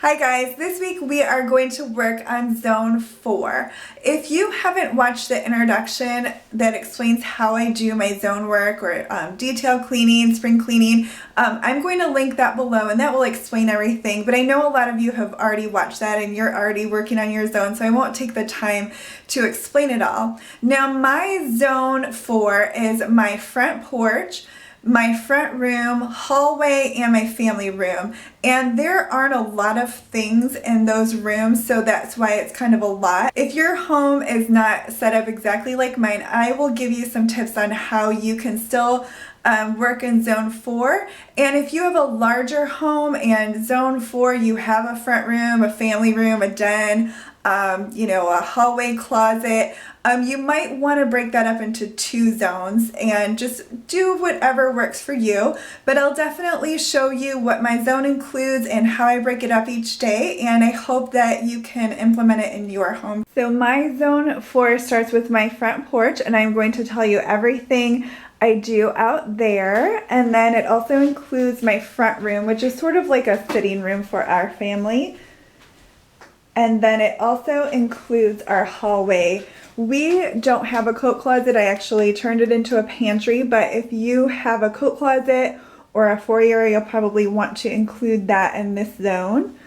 Hi guys, this week we are going to work on Zone 4. If you haven't watched the introduction that explains how I do my zone work or detail cleaning, spring cleaning, I'm going to link that below and that will explain everything. But I know a lot of you have already watched that and you're already working on your zone, so I won't take the time to explain it all. Now my Zone 4 is my front porch, my front room, hallway, and my family room. And there aren't a lot of things in those rooms, so that's why it's kind of a lot. If your home is not set up exactly like mine, I will give you some tips on how you can still work in Zone 4. And if you have a larger home and Zone 4, you have a front room, a family room, a den, a hallway closet, you might want to break that up into 2 zones and just do whatever works for you. But I'll definitely show you what my zone includes and how I break it up each day, and I hope that you can implement it in your home. So my Zone 4 starts with my front porch, and I'm going to tell you everything I do out there. And then it also includes my front room, which is sort of like a sitting room for our family. And then it also includes our hallway. We don't have a coat closet. I actually turned it into a pantry, but if you have a coat closet or a foyer, you'll probably want to include that in this zone.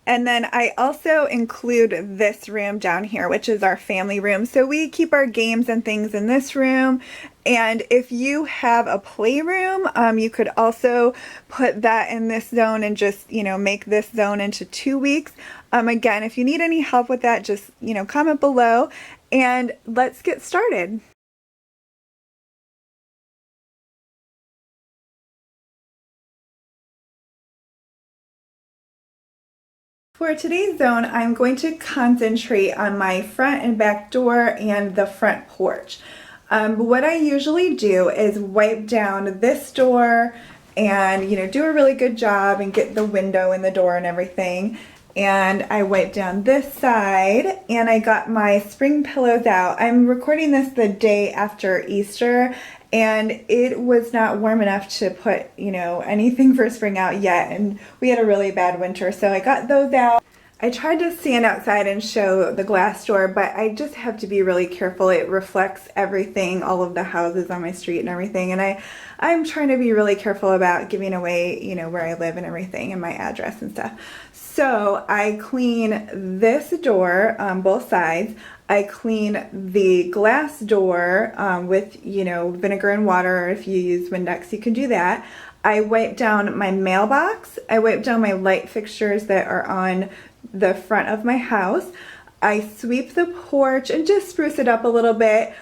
And then I also include this room down here, which is our family room. So we keep our games and things in this room. And if you have a playroom, you could also put that in this zone and just, make this zone into 2 weeks. Again, if you need any help with that, just, comment below and let's get started. For today's zone, I'm going to concentrate on my front and back door and the front porch. What I usually do is wipe down this door and, do a really good job and get the window in the door and everything. And I wiped down this side and I got my spring pillows out. I'm recording this the day after Easter and it was not warm enough to put, anything for spring out yet, and we had a really bad winter, so I got those out. I tried to stand outside and show the glass door, but I just have to be really careful. It reflects everything, all of the houses on my street and everything, and I'm trying to be really careful about giving away, where I live and everything and my address and stuff. So I clean this door on both sides. I clean the glass door with, vinegar and water, or if you use Windex, you can do that. I wipe down my mailbox. I wipe down my light fixtures that are on the front of my house. I sweep the porch and just spruce it up a little bit,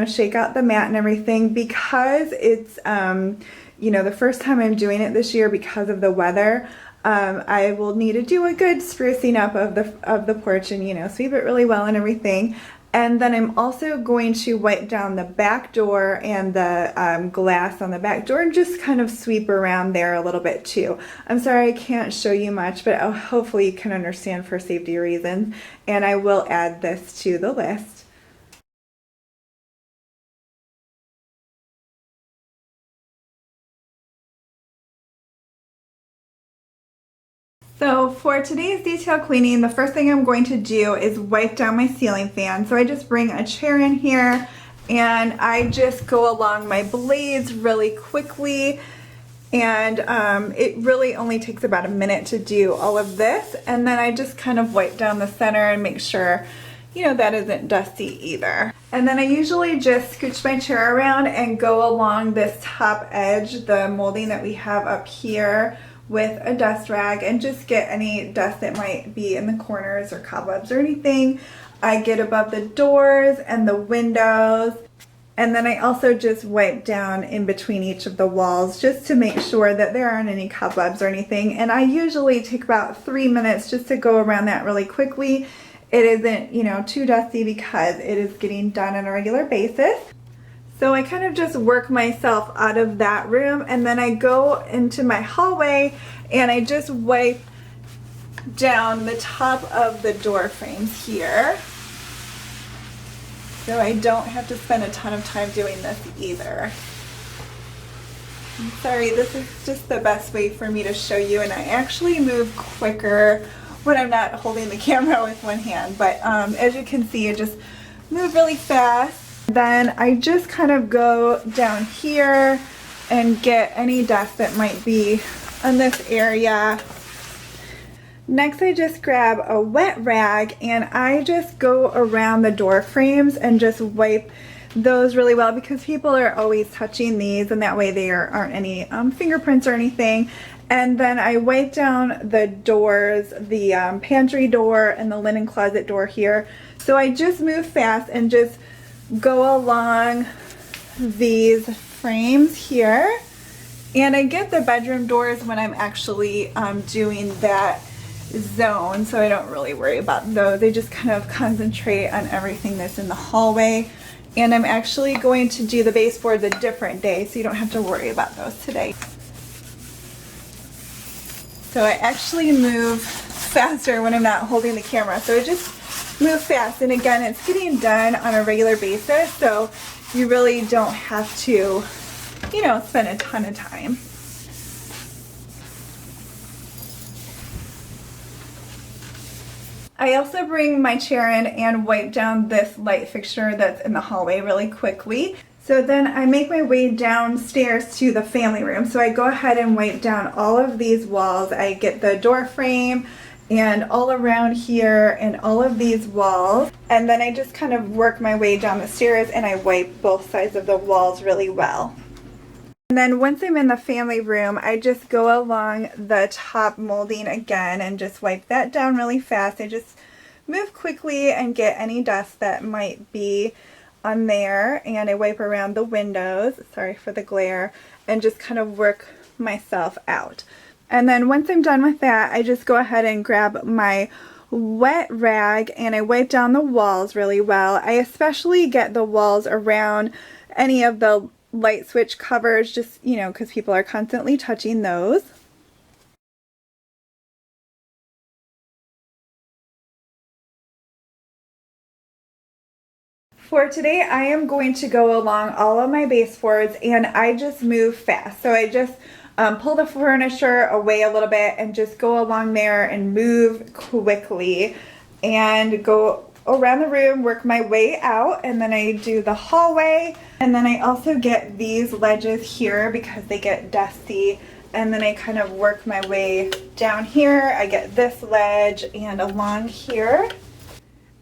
shake out the mat and everything, because it's, the first time I'm doing it this year because of the weather. I will need to do a good sprucing up of the porch and, sweep it really well and everything. And then I'm also going to wipe down the back door and the glass on the back door and just kind of sweep around there a little bit too. I'm sorry I can't show you much, but hopefully you can understand for safety reasons. And I will add this to the list. So for today's detail cleaning, the first thing I'm going to do is wipe down my ceiling fan. So I just bring a chair in here and I just go along my blades really quickly, and it really only takes about a minute to do all of this, and then I just kind of wipe down the center and make sure that isn't dusty either. And then I usually just scooch my chair around and go along this top edge, the molding that we have up here, with a dust rag and just get any dust that might be in the corners or cobwebs or anything. I get above the doors and the windows, and then I also just wipe down in between each of the walls just to make sure that there aren't any cobwebs or anything. And I usually take about 3 minutes just to go around that really quickly. It isn't, too dusty because it is getting done on a regular basis. So I kind of just work myself out of that room, and then I go into my hallway and I just wipe down the top of the door frames here. So I don't have to spend a ton of time doing this either. I'm sorry, this is just the best way for me to show you, and I actually move quicker when I'm not holding the camera with one hand. But as you can see, it just moved really fast. Then I just kind of go down here and get any dust that might be in this area. Next, I just grab a wet rag and I just go around the door frames and just wipe those really well, because people are always touching these, and that way there aren't any fingerprints or anything. And then I wipe down the doors, the pantry door and the linen closet door here. So I just move fast and just go along these frames here. And I get the bedroom doors when I'm actually doing that zone, so I don't really worry about those. I just kind of concentrate on everything that's in the hallway. And I'm actually going to do the baseboards a different day, so you don't have to worry about those today. So I actually move faster when I'm not holding the camera, so I just move fast. And again, it's getting done on a regular basis, so you really don't have to, you know, spend a ton of time. I also bring my chair in and wipe down this light fixture that's in the hallway really quickly. So then I make my way downstairs to the family room. So I go ahead and wipe down all of these walls. I get the door frame and all around here and all of these walls. And then I just kind of work my way down the stairs and I wipe both sides of the walls really well. And then once I'm in the family room, I just go along the top molding again and just wipe that down really fast. I just move quickly and get any dust that might be on there, and I wipe around the windows, sorry for the glare, and just kind of work myself out. And then once I'm done with that, I just go ahead and grab my wet rag and I wipe down the walls really well. I especially get the walls around any of the light switch covers, just, you know, because people are constantly touching those. For today, I am going to go along all of my baseboards and I just move fast. So I just pull the furniture away a little bit and just go along there and move quickly and go around the room, work my way out, and then I do the hallway. And then I also get these ledges here because they get dusty, and then I kind of work my way down here. I get this ledge and along here,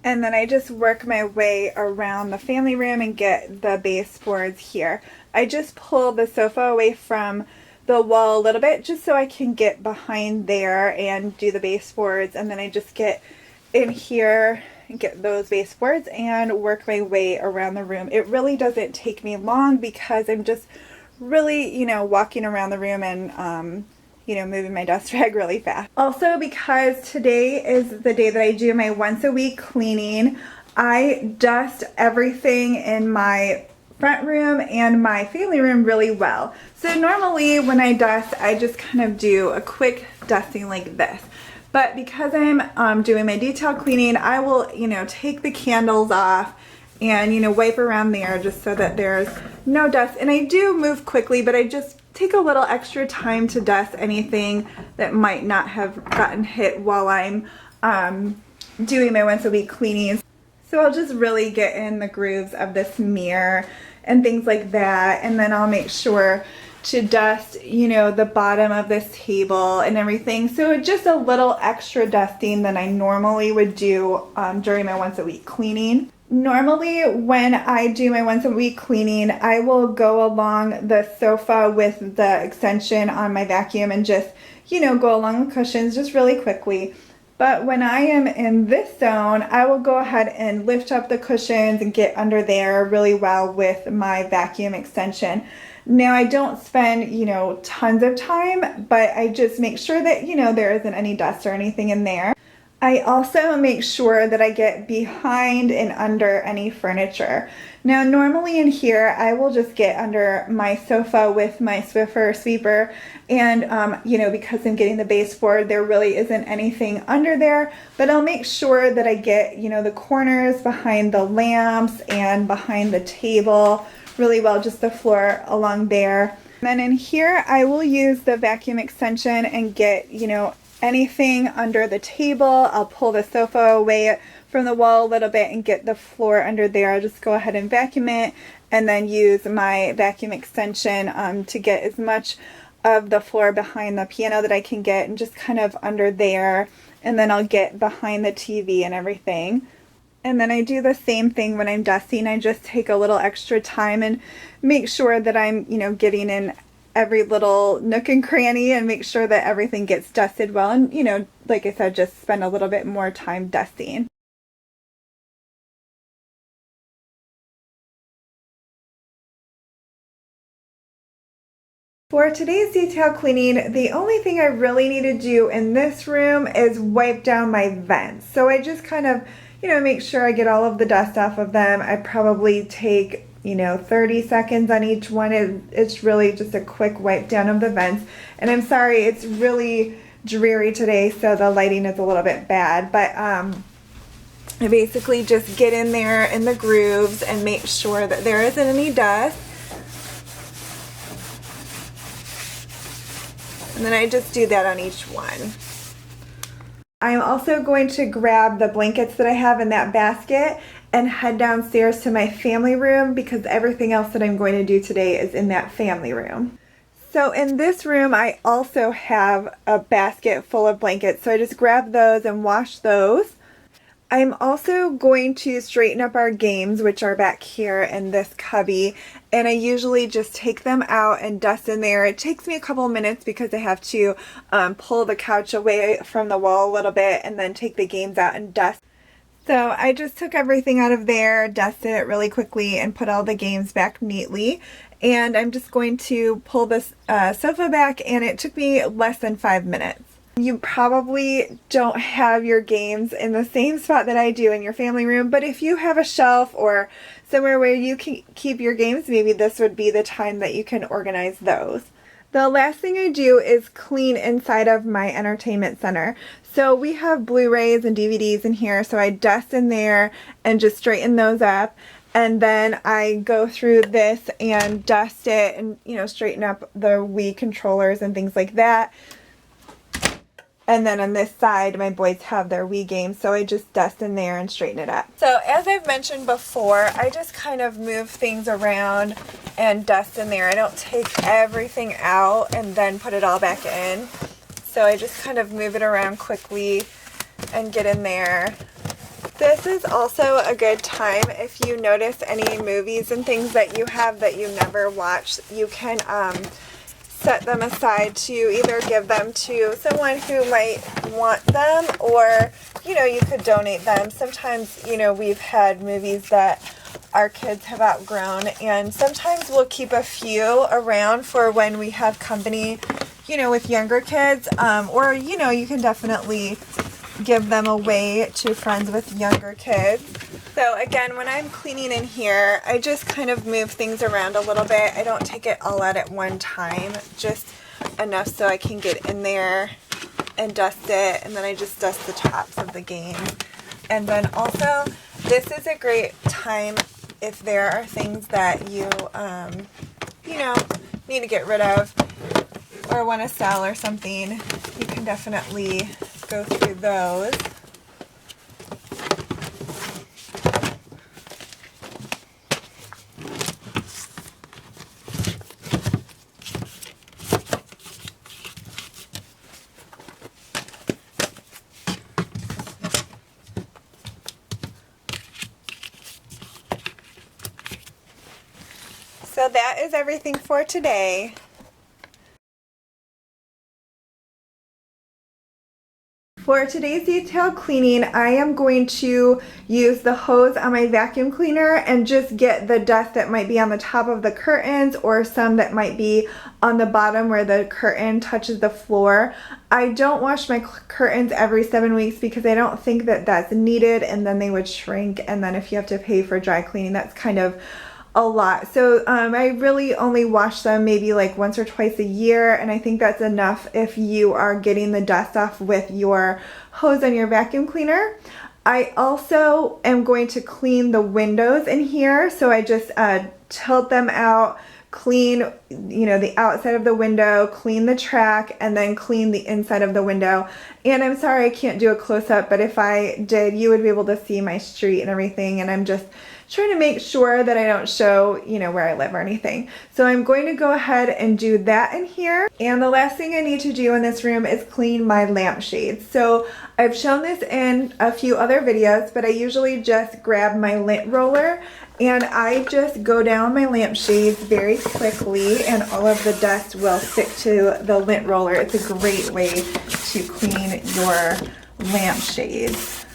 and then I just work my way around the family room and get the baseboards here. I just pull the sofa away from the wall a little bit just so I can get behind there and do the baseboards, and then I just get in here and get those baseboards and work my way around the room. It really doesn't take me long because I'm just really, you know, walking around the room and you know, moving my dust rag really fast. Also, because today is the day that I do my once a week cleaning, I dust everything in my front room and my family room really well. So normally when I dust, I just kind of do a quick dusting like this. But because I'm doing my detail cleaning, I will, you know, take the candles off and, you know, wipe around there just so that there's no dust. And I do move quickly, but I just take a little extra time to dust anything that might not have gotten hit while I'm doing my once a week cleanings. So I'll just really get in the grooves of this mirror and things like that. And then I'll make sure to dust, you know, the bottom of this table and everything. So just a little extra dusting than I normally would do during my once a week cleaning. Normally when I do my once a week cleaning, I will go along the sofa with the extension on my vacuum and just, you know, go along the cushions just really quickly. But when I am in this zone, I will go ahead and lift up the cushions and get under there really well with my vacuum extension. Now I don't spend, you know, tons of time, but I just make sure that, you know, there isn't any dust or anything in there. I also make sure that I get behind and under any furniture. Now normally in here I will just get under my sofa with my Swiffer sweeper, and you know, because I'm getting the baseboard, there really isn't anything under there, but I'll make sure that I get, you know, the corners behind the lamps and behind the table really well, just the floor along there. And then in here I will use the vacuum extension and get, you know, anything under the table. I'll pull the sofa away from the wall a little bit and get the floor under there. I'll just go ahead and vacuum it and then use my vacuum extension to get as much of the floor behind the piano that I can get, and just kind of under there, and then I'll get behind the TV and everything. And then I do the same thing when I'm dusting. I just take a little extra time and make sure that I'm, getting in every little nook and cranny and make sure that everything gets dusted well. And, like I said, just spend a little bit more time dusting. For today's detail cleaning, the only thing I really need to do in this room is wipe down my vents. So I just kind of, make sure I get all of the dust off of them. I probably take, 30 seconds on each one. It's really just a quick wipe down of the vents. And I'm sorry, it's really dreary today, so the lighting is a little bit bad. But I basically just get in there in the grooves and make sure that there isn't any dust. And then I just do that on each one. I'm also going to grab the blankets that I have in that basket and head downstairs to my family room, because everything else that I'm going to do today is in that family room. So in this room, I also have a basket full of blankets. So I just grab those and wash those. I'm also going to straighten up our games, which are back here in this cubby, and I usually just take them out and dust in there. It takes me a couple minutes because I have to pull the couch away from the wall a little bit and then take the games out and dust. So I just took everything out of there, dusted it really quickly, and put all the games back neatly. And I'm just going to pull this sofa back, and it took me less than 5 minutes. You probably don't have your games in the same spot that I do in your family room, but if you have a shelf or somewhere where you can keep your games, maybe this would be the time that you can organize those. The last thing I do is clean inside of my entertainment center. So we have Blu-rays and DVDs in here, so I dust in there and just straighten those up. And then I go through this and dust it and, straighten up the Wii controllers and things like that. And then on this side, my boys have their Wii games, so I just dust in there and straighten it up. So as I've mentioned before, I just kind of move things around and dust in there. I don't take everything out and then put it all back in. So I just kind of move it around quickly and get in there. This is also a good time if you notice any movies and things that you have that you never watched. You can set them aside to either give them to someone who might want them, or you could donate them. Sometimes we've had movies that our kids have outgrown, and sometimes we'll keep a few around for when we have company with younger kids, or you can definitely give them away to friends with younger kids. So again, when I'm cleaning in here, I just kind of move things around a little bit. I don't take it all out at one time, just enough so I can get in there and dust it, and then I just dust the tops of the game. And then also, this is a great time if there are things that you, need to get rid of or want to sell or something. You can definitely go through those. So that is everything for today. For today's detail cleaning, I am going to use the hose on my vacuum cleaner and just get the dust that might be on the top of the curtains or some that might be on the bottom where the curtain touches the floor. I don't wash my curtains every 7 weeks because I don't think that that's needed, and then they would shrink, and then if you have to pay for dry cleaning, that's kind of a lot. So I really only wash them maybe like once or twice a year, and I think that's enough if you are getting the dust off with your hose on your vacuum cleaner. I also am going to clean the windows in here, so I just tilt them out, clean, you know, the outside of the window, clean the track, and then clean the inside of the window. And I'm sorry I can't do a close-up, but if I did, you would be able to see my street and everything, and I'm just trying to make sure that I don't show, you know, where I live or anything. So I'm going to go ahead and do that in here. And the last thing I need to do in this room is clean my lampshades. So I've shown this in a few other videos, but I usually just grab my lint roller and I just go down my lampshades very quickly, and all of the dust will stick to the lint roller. It's a great way to clean your lampshades.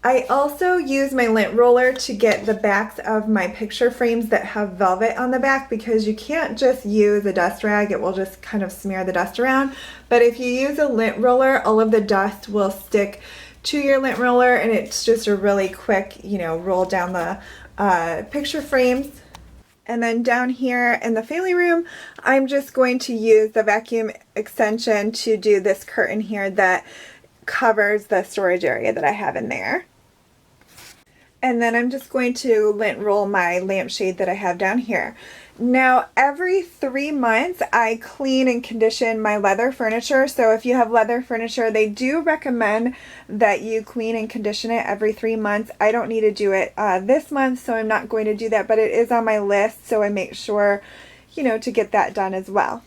I also use my lint roller to get the backs of my picture frames that have velvet on the back, because you can't just use a dust rag, it will just kind of smear the dust around. But if you use a lint roller, all of the dust will stick to your lint roller, and it's just a really quick, you know, roll down the picture frames. And then down here in the family room, I'm just going to use the vacuum extension to do this curtain here that covers the storage area that I have in there. And then I'm just going to lint roll my lampshade that I have down here. Now, every 3 months, I clean and condition my leather furniture. So if you have leather furniture, they do recommend that you clean and condition it every 3 months. I don't need to do it this month, so I'm not going to do that, but it is on my list, so I make sure, you know, to get that done as well.